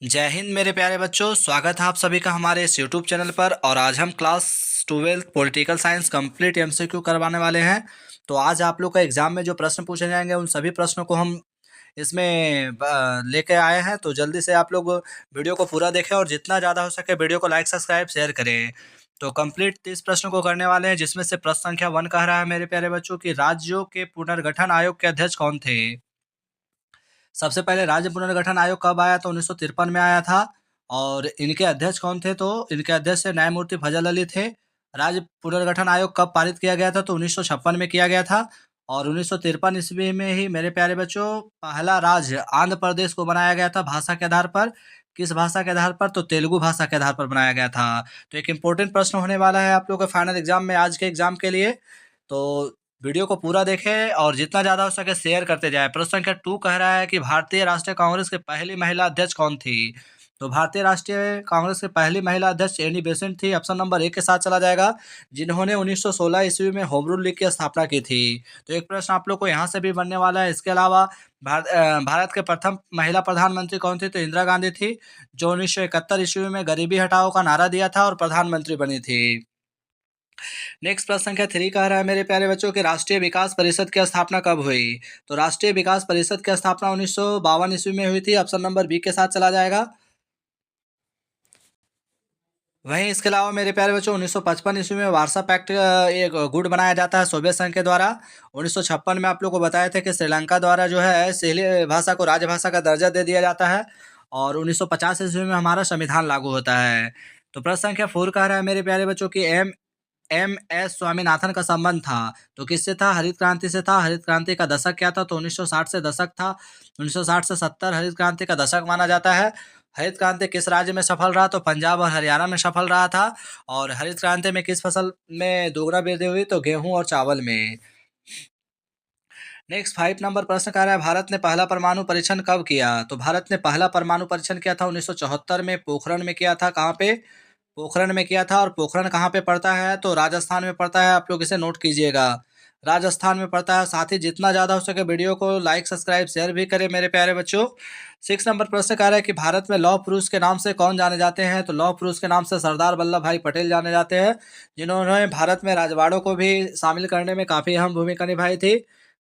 जय हिंद मेरे प्यारे बच्चों, स्वागत है आप सभी का हमारे इस यूट्यूब चैनल पर। और आज हम class 12 political science complete MCQ करवाने वाले हैं। तो आज आप लोग का एग्जाम में जो प्रश्न पूछे जाएंगे उन सभी प्रश्नों को हम इसमें लेके आए हैं। तो जल्दी से आप लोग वीडियो को पूरा देखें और जितना ज़्यादा हो सके वीडियो को लाइक सब्सक्राइब शेयर करें। तो कंप्लीट 30 प्रश्नों को करने वाले हैं, जिसमें से प्रश्न संख्या 1 कह रहा है मेरे प्यारे बच्चों की राज्यों के पुनर्गठन आयोग के अध्यक्ष कौन थे। सबसे पहले राज्य पुनर्गठन आयोग कब आया, तो 1953 में आया था। और इनके अध्यक्ष कौन थे, तो इनके अध्यक्ष न्यायमूर्ति फजल अली थे। राज्य पुनर्गठन आयोग कब पारित किया गया था, तो 1956 में किया गया था। और 1953 ईस्वी में ही मेरे प्यारे बच्चों पहला राज्य आंध्र प्रदेश को बनाया गया था भाषा के आधार पर। किस भाषा के आधार पर, तो तेलुगु भाषा के आधार पर बनाया गया था। तो एक इम्पोर्टेंट प्रश्न होने वाला है आप लोगों के फाइनल एग्जाम में, आज के एग्जाम के लिए। तो वीडियो को पूरा देखें और जितना ज़्यादा हो सके शेयर करते जाएं। प्रश्न संख्या 2 कह रहा है कि भारतीय राष्ट्रीय कांग्रेस की पहली महिला अध्यक्ष कौन थी। तो भारतीय राष्ट्रीय कांग्रेस की पहली महिला अध्यक्ष एनी बेसेंट थी। ऑप्शन नंबर 1 के साथ चला जाएगा, जिन्होंने 1916 ईस्वी में होम रूल लीग की स्थापना की थी। तो एक प्रश्न आप लोग को यहाँ से भी बनने वाला है। इसके अलावा भारत के प्रथम महिला प्रधानमंत्री कौन थी, तो इंदिरा गांधी थी, जो 1971 ईस्वी में गरीबी हटाओ का नारा दिया था और प्रधानमंत्री बनी थी। नेक्स्ट प्रश्न संख्या 3 कह रहा है मेरे प्यारे बच्चों कि राष्ट्रीय विकास परिषद की स्थापना कब हुई। तो राष्ट्रीय विकास परिषद की स्थापना 1952 ईस्वी में हुई थी। ऑप्शन नंबर बी के साथ चला जाएगा। वहीं इसके अलावा मेरे प्यारे बच्चों 1955 ईस्वी में वार्सा पैक्ट एक गुट बनाया जाता है सोवियत संघ के द्वारा। 1956 में आप लोग को बताया था कि श्रीलंका द्वारा जो है सहेली भाषा को राजभाषा का दर्जा दे दिया जाता है। और 1950 ईस्वी में हमारा संविधान लागू होता है। तो प्रश्न संख्या 4 कह रहा है मेरे प्यारे बच्चों की एम एस स्वामीनाथन का संबंध था, तो किससे था, हरित क्रांति से था। हरित क्रांति का दशक क्या था, तो 1960 से दशक था। 1960 से 70 हरित क्रांति का दशक माना जाता है। हरित क्रांति किस राज्य में सफल रहा, तो पंजाब और हरियाणा में सफल रहा था। और हरित क्रांति में किस फसल में दोगुना वृद्धि हुई, तो गेहूं और चावल में। नेक्स्ट 5 नंबर प्रश्न कह रहा है भारत ने पहला परमाणु परीक्षण कब किया। तो भारत ने पहला परमाणु परीक्षण किया था 1974 में पोखरण में किया था। कहाँ पे, पोखरण में किया था। और पोखरण कहाँ पे पड़ता है, तो राजस्थान में पड़ता है। आप लोग इसे नोट कीजिएगा, राजस्थान में पड़ता है। साथ ही जितना ज़्यादा हो सके वीडियो को लाइक सब्सक्राइब शेयर भी करें मेरे प्यारे बच्चों। 6 नंबर प्रश्न कह रहा है कि भारत में लौह पुरुष के नाम से कौन जाने जाते हैं। तो लौह पुरुष के नाम से सरदार वल्लभ भाई पटेल जाने जाते हैं, जिन्होंने भारत में राजवाड़ों को भी शामिल करने में काफ़ी अहम भूमिका निभाई थी।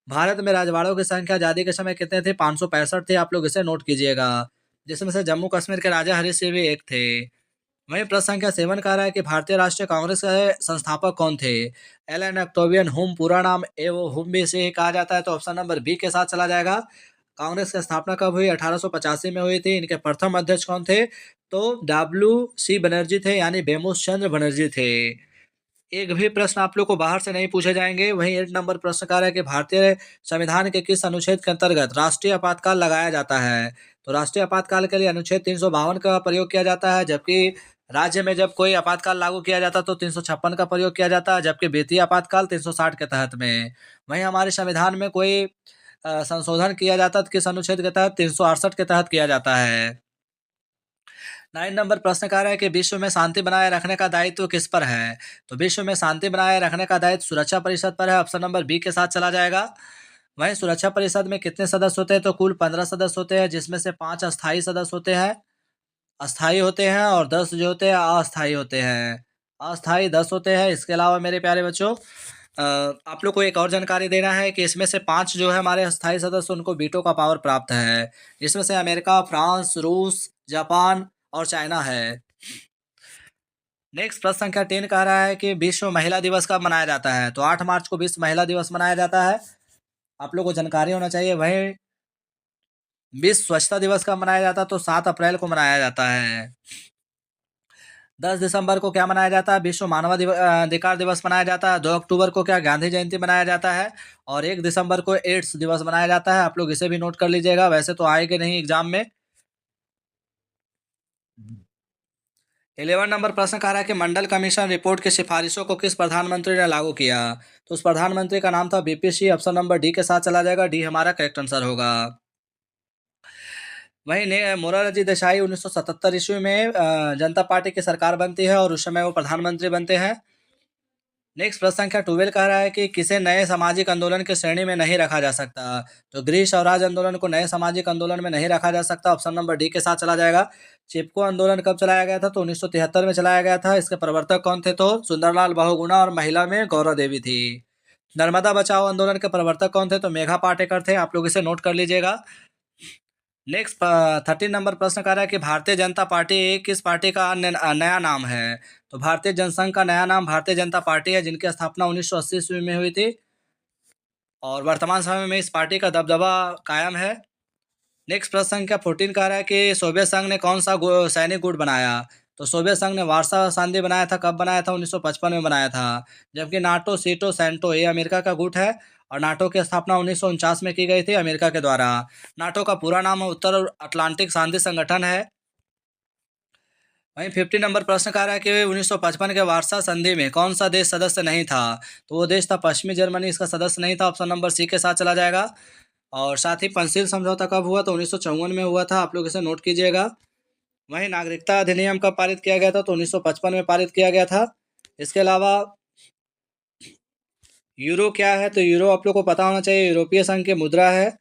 भारत में राजवाड़ों की संख्या आज़ादी के समय कितने थे, 565 थे। आप लोग इसे नोट कीजिएगा, जिसमें से जम्मू कश्मीर के राजा हरि सिंह भी एक थे। वहीं प्रश्न संख्या 7 कह रहा है कि भारतीय राष्ट्रीय कांग्रेस के संस्थापक कौन थे। एलन ऑक्टेवियन हुम पूरा नाम एवं हुम भी इसे कहा जाता है। तो ऑप्शन नंबर बी के साथ चला जाएगा। कांग्रेस की स्थापना कब हुई, 1885 में हुई थी। इनके प्रथम अध्यक्ष कौन थे, तो डब्ल्यू सी बनर्जी थे, यानी बेमोस चंद्र बनर्जी थे। एक भी प्रश्न आप लोग को बाहर से नहीं पूछे जाएंगे। वहीं 8 नंबर प्रश्न कह रहा है कि भारतीय संविधान के किस अनुच्छेद के अंतर्गत राष्ट्रीय आपातकाल लगाया जाता है। तो राष्ट्रीय आपातकाल के लिए अनुच्छेद 352 का प्रयोग किया जाता है, जबकि राज्य में जब कोई आपातकाल लागू किया जाता है तो 356 का प्रयोग किया जाता है, जबकि वित्तीय आपातकाल 360 के तहत में। वहीं हमारे संविधान में कोई संशोधन किया जाता है तो किस अनुच्छेद के तहत, 368 के तहत किया जाता है। 9 नंबर प्रश्न कह रहा है कि विश्व में शांति बनाए रखने का दायित्व किस पर है। तो विश्व में शांति बनाए रखने का दायित्व सुरक्षा परिषद पर है। ऑप्शन नंबर बी के साथ चला जाएगा। वहीं सुरक्षा परिषद में कितने सदस्य होते हैं, तो कुल 15 सदस्य होते हैं, जिसमें से 5 अस्थायी सदस्य होते हैं, अस्थायी होते हैं, और 10 जो होते हैं अस्थायी होते हैं। अस्थायी 10 होते हैं। इसके अलावा मेरे प्यारे बच्चों आप लोग को एक और जानकारी देना है कि इसमें से 5 जो है हमारे अस्थायी सदस्य, उनको वीटो का पावर प्राप्त है, जिसमें से अमेरिका, फ्रांस, रूस, जापान और चाइना है। नेक्स्ट प्रश्न संख्या 10 कह रहा है कि विश्व महिला दिवस कब मनाया जाता है। तो 8 मार्च को विश्व महिला दिवस मनाया जाता है। आप लोग को जानकारी होना चाहिए। वहीं विश्व स्वच्छता दिवस कब मनाया जाता है, तो 7 अप्रैल को मनाया जाता है। 10 दिसंबर को क्या मनाया जाता है, विश्व अधिकार दिवस मनाया जाता है। 2 अक्टूबर को क्या गांधी जयंती मनाया जाता है। और 1 दिसंबर को एड्स दिवस मनाया जाता है। आप लोग इसे भी नोट कर लीजिएगा, वैसे तो आएंगे नहीं एग्जाम में। 11 नंबर प्रश्न कह रहा है कि मंडल कमीशन रिपोर्ट की सिफारिशों को किस प्रधानमंत्री ने लागू किया। तो उस प्रधानमंत्री का नाम था BP Singh. Option number D के साथ चला जाएगा, डी हमारा करेक्ट आंसर होगा। वहीं मोरारजी देसाई 1977 ईस्वी में जनता पार्टी की सरकार बनती है और उस समय वो प्रधानमंत्री बनते हैं। नेक्स्ट प्रश्न संख्या 12 कह रहा है कि किसे नए सामाजिक आंदोलन की श्रेणी में नहीं रखा जा सकता। तो गृह स्वराज आंदोलन को नए सामाजिक आंदोलन में नहीं रखा जा सकता, ऑप्शन नंबर डी के साथ चला जाएगा। चिपको आंदोलन कब चलाया गया था? तो 1973 में चलाया गया था। इसके प्रवर्तक कौन थे? तो सुंदरलाल बहुगुणा, और महिला में गौरव देवी थी। नर्मदा बचाओ आंदोलन के प्रवर्तक कौन थे? तो मेघा पाटेकर थे। आप लोग इसे नोट कर लीजिएगा। नेक्स्ट 13 नंबर प्रश्न कर रहा है कि भारतीय जनता पार्टी किस पार्टी का नया नाम है? तो भारतीय जनसंघ का नया नाम भारतीय जनता पार्टी है, जिनकी स्थापना 1980 ईस्वी में हुई थी, और वर्तमान समय में इस पार्टी का दबदबा कायम है। नेक्स्ट प्रश्न संख्या 14 कह रहा है कि सोवियत संघ ने कौन सा सैनिक गुट बनाया? तो सोवियत संघ ने वार्सा संधि बनाया था। कब बनाया था? 1955 में बनाया था। जबकि नाटो, सीटो, सैंटो ये अमेरिका का गुट है, और नाटो की स्थापना 1949 में की गई थी अमेरिका के द्वारा। नाटो का पूरा नाम उत्तर अटलांटिक शांति संगठन है। वहीं 50 नंबर प्रश्न कह रहा है कि 1955 के वार्सा संधि में कौन सा देश सदस्य नहीं था? तो वो देश था पश्चिमी जर्मनी, इसका सदस्य नहीं था। ऑप्शन नंबर सी के साथ चला जाएगा। और साथ ही पंचशील समझौता कब हुआ? तो 1954 में हुआ था। आप लोग इसे नोट कीजिएगा। वहीं नागरिकता अधिनियम कब पारित किया गया था? तो 1955 में पारित किया गया था। इसके अलावा यूरो क्या है? तो यूरो आप लोग को पता होना चाहिए, यूरोपीय संघ की मुद्रा है।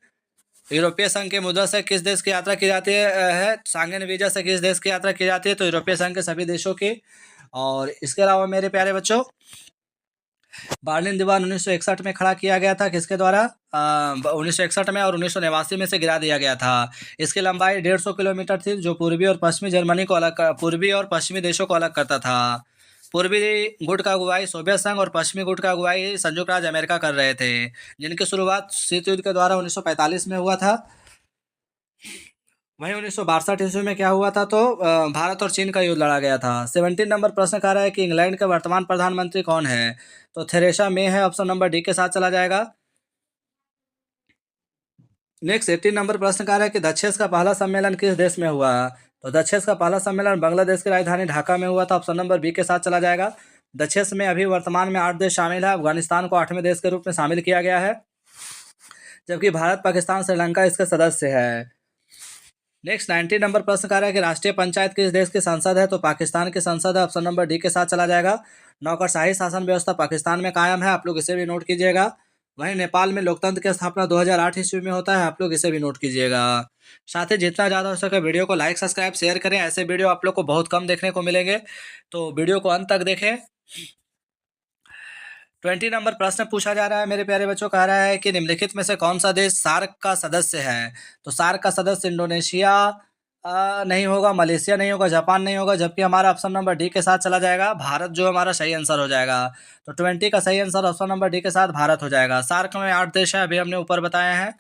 यूरोपीय संघ की मुद्रा से किस देश की यात्रा की जाती है? सांगेन वीजा से किस देश की यात्रा की जाती है? तो यूरोपीय संघ के सभी देशों की। और इसके अलावा मेरे प्यारे बच्चों, बर्लिन दीवार 1961 में खड़ा किया गया था। किसके द्वारा? 1961 में, और 1989 में से गिरा दिया गया था। इसकी लंबाई 150 किलोमीटर थी, जो पूर्वी और पश्चिमी जर्मनी को पूर्वी और पश्चिमी देशों को अलग करता था। पूर्वी गुट का अगुवाई सोवियत संघ और पश्चिमी गुट का अगुवाई संयुक्त राज्य अमेरिका कर रहे थे, जिनकी शुरुआत शीत युद्ध के द्वारा 1945 में हुआ था। वहीं 1962 ईस्वी में क्या हुआ था? तो भारत और चीन का युद्ध लड़ा गया था। 17 नंबर प्रश्न कह रहा है कि इंग्लैंड के वर्तमान प्रधानमंत्री कौन है? तो थेरेसा मे है। ऑप्शन नंबर डी के साथ चला जाएगा। नेक्स्ट 18 नंबर प्रश्न कह रहा है कि दक्षेस का पहला सम्मेलन किस देश में हुआ? तो दक्षेस का पहला सम्मेलन बांग्लादेश की राजधानी ढाका में हुआ था। ऑप्शन नंबर बी के साथ चला जाएगा। दक्षेस में अभी वर्तमान में 8 देश शामिल है। अफगानिस्तान को 8वें देश के रूप में शामिल किया गया है, जबकि भारत, पाकिस्तान, श्रीलंका इसके सदस्य है। नेक्स्ट 90 नंबर प्रश्न कह रहा है कि राष्ट्रीय पंचायत किस देश की संसद है? तो पाकिस्तान की संसद है। ऑप्शन नंबर डी के साथ चला जाएगा। नौकरशाही शासन व्यवस्था पाकिस्तान में कायम है। आप लोग इसे भी नोट कीजिएगा। वहीं नेपाल में लोकतंत्र की स्थापना 2008 ईस्वी में होता है। आप लोग इसे भी नोट कीजिएगा। साथ ही जितना ज़्यादा हो सके वीडियो को लाइक, सब्सक्राइब, शेयर करें। ऐसे वीडियो आप लोग को बहुत कम देखने को मिलेंगे, तो वीडियो को अंत तक देखें। 20 नंबर प्रश्न पूछा जा रहा है मेरे प्यारे बच्चों, कह रहा है कि निम्नलिखित में से कौन सा देश सार्क का सदस्य है? तो सार्क का सदस्य इंडोनेशिया नहीं होगा, मलेशिया नहीं होगा, जापान नहीं होगा, जबकि हमारा ऑप्शन नंबर डी के साथ चला जाएगा, भारत जो हमारा सही आंसर हो जाएगा। तो 20 का सही आंसर ऑप्शन नंबर डी के साथ भारत हो जाएगा। सार्क में 8 देश है, अभी हमने ऊपर बताए हैं।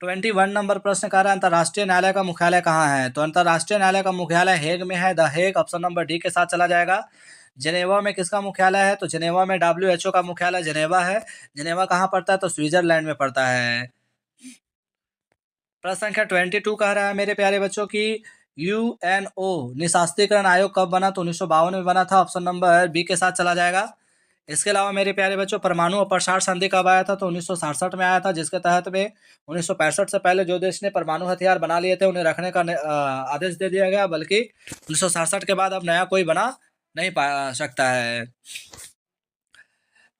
21 नंबर प्रश्न कह रहा है अंतर्राष्ट्रीय न्यायालय का मुख्यालय कहाँ है? तो अंतर्राष्ट्रीय न्यायालय का मुख्यालय हेग में है, the Hague. Option number D के साथ चला जाएगा। जेनेवा में किसका मुख्यालय है? तो जेनेवा में WHO का मुख्यालय जेनेवा है। जेनेवा कहाँ पड़ता है? तो स्विट्जरलैंड में पड़ता है। प्रश्न संख्या 22 कह रहा है मेरे प्यारे बच्चों की UNO निशास्त्रीकरण आयोग कब बना? तो 1952 में बना था। ऑप्शन नंबर बी के साथ चला जाएगा। इसके अलावा मेरे प्यारे बच्चों, परमाणु अपसार संधि कब आया था? तो 1967 में आया था, जिसके तहत में 1965 से पहले जो देश ने परमाणु हथियार बना लिए थे उन्हें रखने का आदेश दे दिया गया, बल्कि 1967 के बाद अब नया कोई बना नहीं पा सकता है।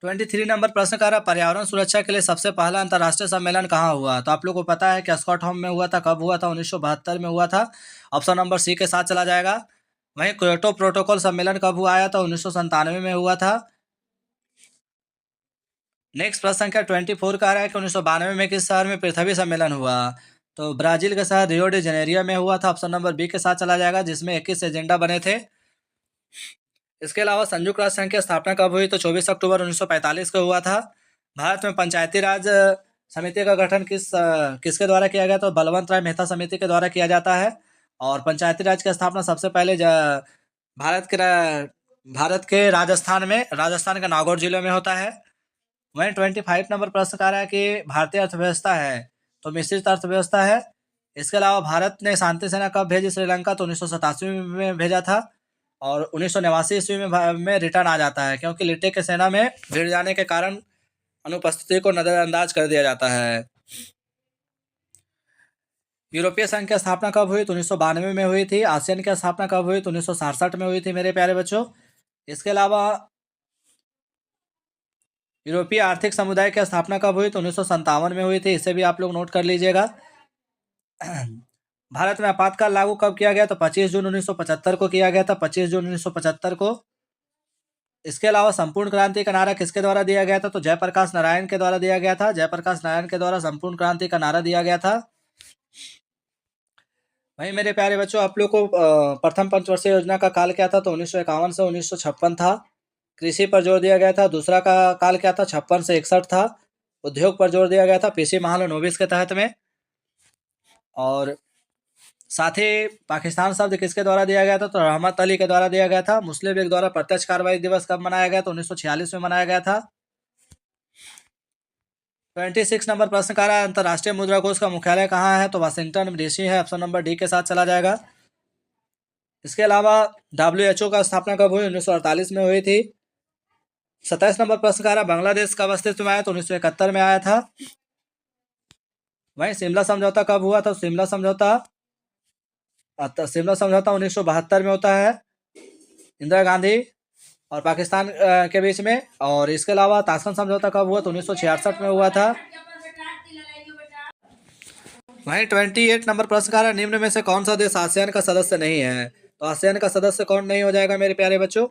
23 नंबर प्रश्न कर रहा है पर्यावरण सुरक्षा के लिए सबसे पहला अंतर्राष्ट्रीय सम्मेलन कहाँ हुआ? तो आप लोग को पता है कि स्टॉकहोम में हुआ था। कब हुआ था? 1972 में हुआ था। ऑप्शन नंबर सी के साथ चला जाएगा। वहीं क्योटो प्रोटोकॉल सम्मेलन कब हुआ आया था? 1997 में हुआ था। नेक्स्ट प्रश्न संख्या 24 का आ रहा है कि 1992 में किस शहर में पृथ्वी सम्मेलन हुआ? तो ब्राजील के शहर रियो डी जेनेरियो में हुआ था। ऑप्शन नंबर बी के साथ चला जाएगा, जिसमें 21 एजेंडा बने थे। इसके अलावा संयुक्त राष्ट्र संघ की स्थापना कब हुई? तो 24 अक्टूबर 1945 को हुआ था। भारत में पंचायती राज समिति का गठन किसके द्वारा किया गया? तो बलवंत राय मेहता समिति के द्वारा किया जाता है। और पंचायती राज की स्थापना सबसे पहले भारत के राजस्थान के नागौर जिले में होता है। वहीं 25 नंबर प्रश्न आ रहा है कि भारतीय अर्थव्यवस्था है तो मिश्रित अर्थव्यवस्था है। इसके अलावा भारत ने शांति सेना कब भेजी श्रीलंका? तो 1987 में भेजा था, और 1989 ईस्वी में रिटर्न आ जाता है, क्योंकि लिट्टे के सेना में भिड़ जाने के कारण अनुपस्थिति को नजरअंदाज कर दिया जाता है। यूरोपीय संघ की स्थापना कब हुई? तो 1992 में हुई थी। आसियान की स्थापना कब हुई? तो 1967 में हुई थी मेरे प्यारे बच्चों। इसके अलावा यूरोपीय आर्थिक समुदाय की स्थापना कब हुई? तो 1957 में हुई थी। इसे भी आप लोग नोट कर लीजिएगा। भारत में आपातकाल लागू कब किया गया? तो 25 जून 1975 को किया गया था, 25 जून 1975 को। इसके अलावा संपूर्ण क्रांति का नारा किसके द्वारा दिया गया था? तो जयप्रकाश नारायण के द्वारा दिया गया था। जयप्रकाश नारायण के द्वारा संपूर्ण क्रांति का नारा दिया गया था। वहीं मेरे प्यारे बच्चों, आप लोग को प्रथम पंचवर्षीय योजना का काल क्या था? तो 1951 से 1956 था। कृषि पर जोर दिया गया था। दूसरा का काल क्या था? 56 से 61 था। उद्योग पर जोर दिया गया था पीसी महालनोबिस के तहत में। और साथ ही पाकिस्तान शब्द किसके द्वारा दिया गया था? तो रहमत अली के द्वारा दिया गया था। मुस्लिम लीग द्वारा प्रत्यक्ष कार्रवाई दिवस कब मनाया गया? तो 1946 में मनाया गया था। 26 नंबर प्रश्न का रहा है, अंतर्राष्ट्रीय मुद्रा कोष का मुख्यालय कहाँ है? तो वाशिंगटन डीसी है। ऑप्शन नंबर डी के साथ चला जाएगा। इसके अलावा WHO का स्थापना कब हुई? 1948 में हुई थी। 27 नंबर प्रश्न का रहा, बांग्लादेश कब अस्तित्व में आया? तो 1971 में आया था। वहीं शिमला समझौता कब हुआ था? शिमला समझौता 1972 में होता है, इंदिरा गांधी और पाकिस्तान के बीच में। और इसके अलावा ताशकंद समझौता कब हुआ? तो 1966 में हुआ था। वहीं 28 नंबर प्रश्न का निम्न में से कौन सा देश आसियान का सदस्य नहीं है? तो आसियान का सदस्य कौन नहीं हो जाएगा मेरे प्यारे बच्चों?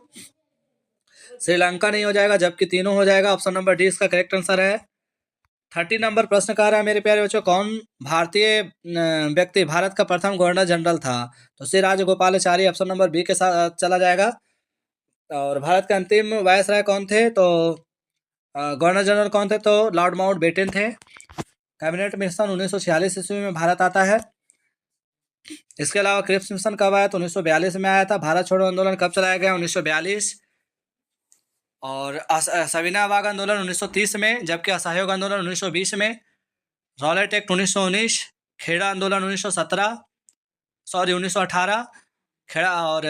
श्रीलंका नहीं हो जाएगा, जबकि तीनों हो जाएगा। ऑप्शन नंबर डी इसका करेक्ट आंसर है। 30 नंबर प्रश्न का रहा है मेरे प्यारे बच्चों, कौन भारतीय व्यक्ति भारत का प्रथम गवर्नर जनरल था? तो Shri Rajagopalachari option number B के साथ चला जाएगा। और भारत के अंतिम वायसराय कौन थे? तो गवर्नर जनरल कौन थे? तो लॉर्ड माउंट बेटन थे। कैबिनेट मिशन 1946 ईस्वी में भारत आता है। इसके अलावा क्रिप्स मिशन कब आया? तो 1942 में आया था। भारत छोड़ो आंदोलन कब चलाया गया? 1942। और सविना बाग आंदोलन 1930 में, जबकि असहयोग आंदोलन 1920 में। रॉलेट एक्ट 1919, खेड़ा आंदोलन 1918, खेड़ा और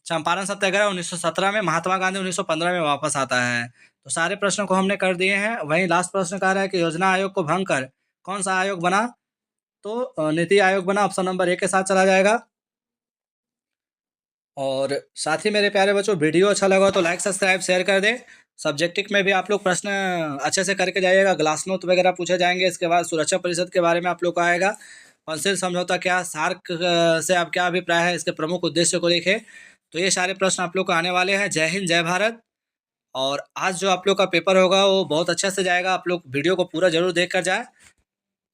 चंपारण सत्याग्रह 1917 में। महात्मा गांधी 1915 में वापस आता है। तो सारे प्रश्नों को हमने कर दिए हैं। वहीं लास्ट प्रश्न कह रहा है कि योजना आयोग को भंग कर कौन सा आयोग बना? तो नीति आयोग बना। ऑप्शन नंबर ए के साथ चला जाएगा। और साथ ही मेरे प्यारे बच्चों, वीडियो अच्छा लगा तो लाइक सब्सक्राइब शेयर कर दें। सब्जेक्टिव में भी आप लोग प्रश्न अच्छे से करके जाइएगा। ग्लासनोट वगैरह पूछे जाएंगे। इसके बाद सुरक्षा परिषद के बारे में आप लोग का आएगा। पंसिल समझौता क्या, सार्क से आप क्या अभिप्राय है, इसके प्रमुख उद्देश्य को लिखे। तो ये सारे प्रश्न आप लोग को आने वाले हैं। जय हिंद, जय भारत। और आज जो आप लोग का पेपर होगा वो बहुत अच्छे से जाएगा। आप लोग वीडियो को पूरा जरूर देख कर जाए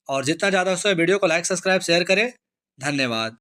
और जितना ज़्यादा हो सके वीडियो को लाइक सब्सक्राइब शेयर करें। धन्यवाद।